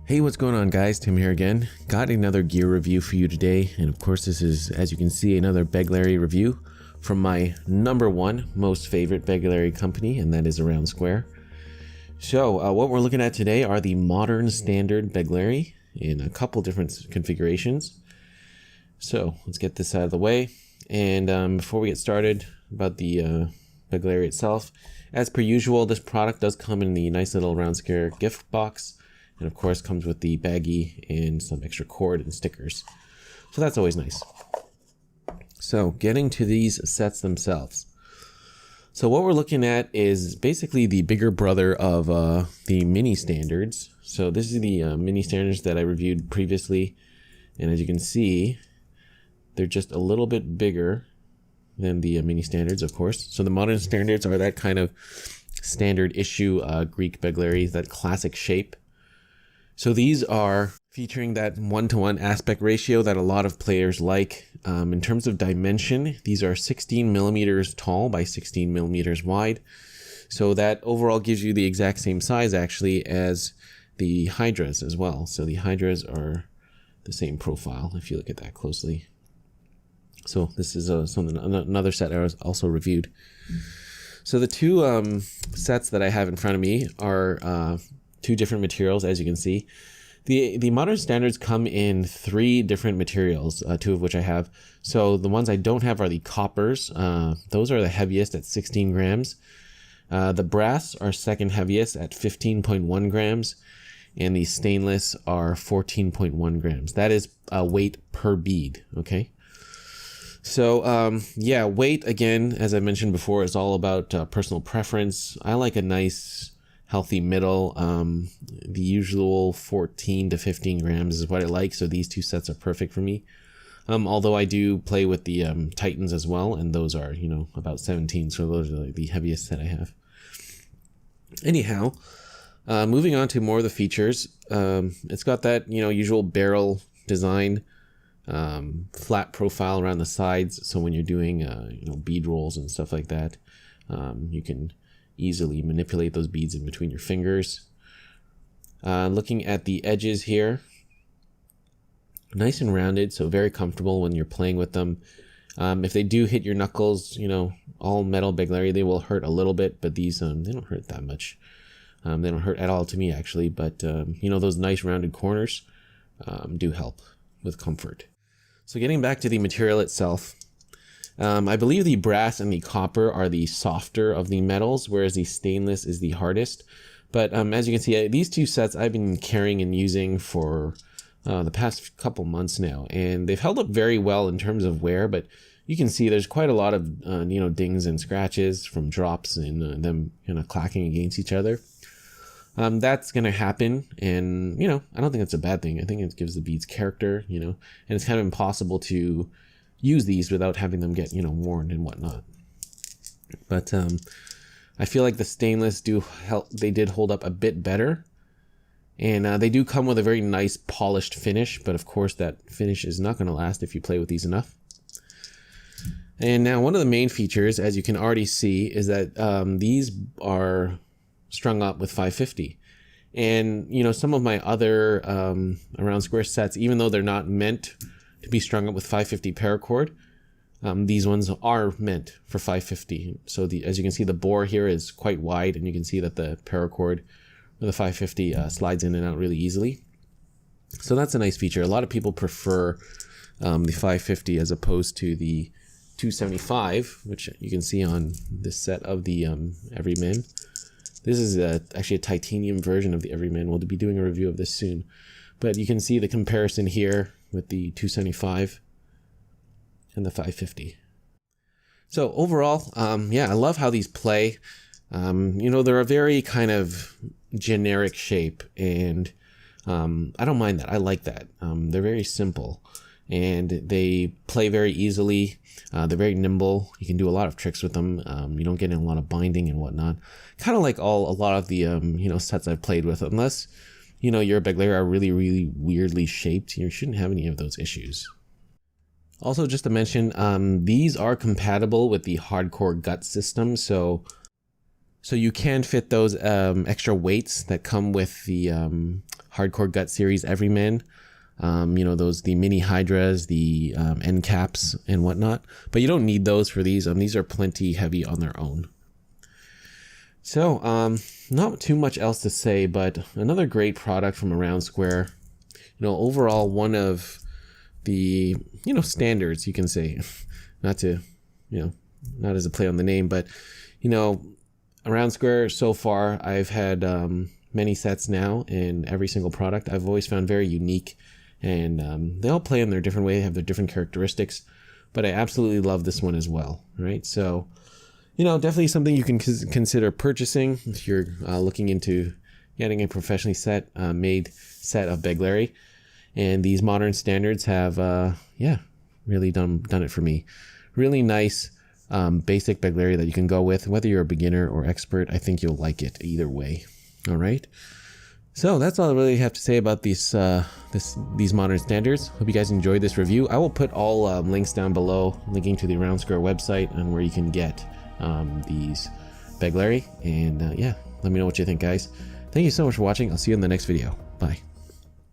Hey, what's going on, guys? Tim here again. Got another gear review for you today, and of course this is, as you can see, another Beglery review from my number one most favorite Beglery company, and that is Around Square. So what we're looking at today are the modern standard Beglery in a couple different configurations. So let's get this out of the way, and before we get started about the Beglery itself, as per usual, this product does come in the nice little Around Square gift box. And of course comes with the baggie and some extra cord and stickers. So that's always nice. So getting to these sets themselves. So what we're looking at is basically the bigger brother of the mini standards. So this is the mini standards that I reviewed previously. And as you can see, they're just a little bit bigger than the mini standards, of course. So the modern standards are that kind of standard issue Greek Beglery, that classic shape. So these are featuring that 1-to-1 aspect ratio that a lot of players like. In terms of dimension, these are 16 millimeters tall by 16 millimeters wide. So that overall gives you the exact same size actually as the Hydras as well. So the Hydras are the same profile if you look at that closely. So this is another set I was also reviewed. So the two sets that I have in front of me are two different materials, as you can see. The modern standards come in three different materials, two of which I have. So the ones I don't have are the coppers. Those are the heaviest at 16 grams. The brass are second heaviest at 15.1 grams. And the stainless are 14.1 grams. That is weight per bead, okay? So yeah, weight, again, as I mentioned before, is all about personal preference. I like a nice healthy middle. The usual 14 to 15 grams is what I like, so these two sets are perfect for me. Although I do play with the Titans as well, and those are, you know, about 17, so those are the heaviest that I have. Anyhow, moving on to more of the features. It's got that, you know, usual barrel design, flat profile around the sides, so when you're doing you know, bead rolls and stuff like that, you can easily manipulate those beads in between your fingers. Looking at the edges here, nice and rounded, so very comfortable when you're playing with them. If they do hit your knuckles, you know, all metal Beglery, they will hurt a little bit, but these they don't hurt that much. They don't hurt at all to me actually, but you know, those nice rounded corners do help with comfort. So getting back to the material itself, I believe the brass and the copper are the softer of the metals, whereas the stainless is the hardest. But as you can see, these two sets I've been carrying and using for the past couple months now, and they've held up very well in terms of wear, but you can see there's quite a lot of you know, dings and scratches from drops and them kind of clacking against each other. That's going to happen, and you know, I don't think that's a bad thing. I think it gives the beads character, you know, and it's kind of impossible to use these without having them get, you know, worn and whatnot. But I feel like the stainless did hold up a bit better, and they do come with a very nice polished finish, but of course that finish is not going to last if you play with these enough. And now one of the main features, as you can already see, is that these are strung up with 550. And you know, some of my other Around Square sets, even though they're not meant to be strung up with 550 paracord, these ones are meant for 550. So as you can see, the bore here is quite wide, and you can see that the paracord with the 550 slides in and out really easily. So that's a nice feature. A lot of people prefer the 550 as opposed to the 275, which you can see on this set of the Everyman. This is actually a titanium version of the Everyman. We'll be doing a review of this soon. But you can see the comparison here with the 275 and the 550. So overall, yeah, I love how these play. You know, they're a very kind of generic shape, and I don't mind that. I like that. They're very simple, and they play very easily. They're very nimble. You can do a lot of tricks with them. You don't get in a lot of binding and whatnot. Kind of like a lot of the you know, sets I've played with, unless you know, your Beglery are really, really weirdly shaped, you shouldn't have any of those issues. Also, just to mention, these are compatible with the hardcore gut system, so you can fit those extra weights that come with the Hardcore Gut series Everyman. The mini Hydras, the end caps and whatnot. But you don't need those for these. These are plenty heavy on their own. So, not too much else to say, but another great product from Around Square. Overall, one of the, standards, you can say. Not to, not as a play on the name, but, Around Square so far, I've had many sets now, and every single product I've always found very unique. And they all play in their different way, have their different characteristics, but I absolutely love this one as well, right? So, definitely something you can consider purchasing if you're looking into getting a professionally made set of Beglary. And these modern standards have, really done it for me. Really nice basic Beglary that you can go with, whether you're a beginner or expert. I think you'll like it either way. All right. So that's all I really have to say about these modern standards. Hope you guys enjoyed this review. I will put all links down below, linking to the Around Square website and where you can get these Beglary. And let me know what you think, guys. Thank you so much for watching. I'll see you in the next video. Bye.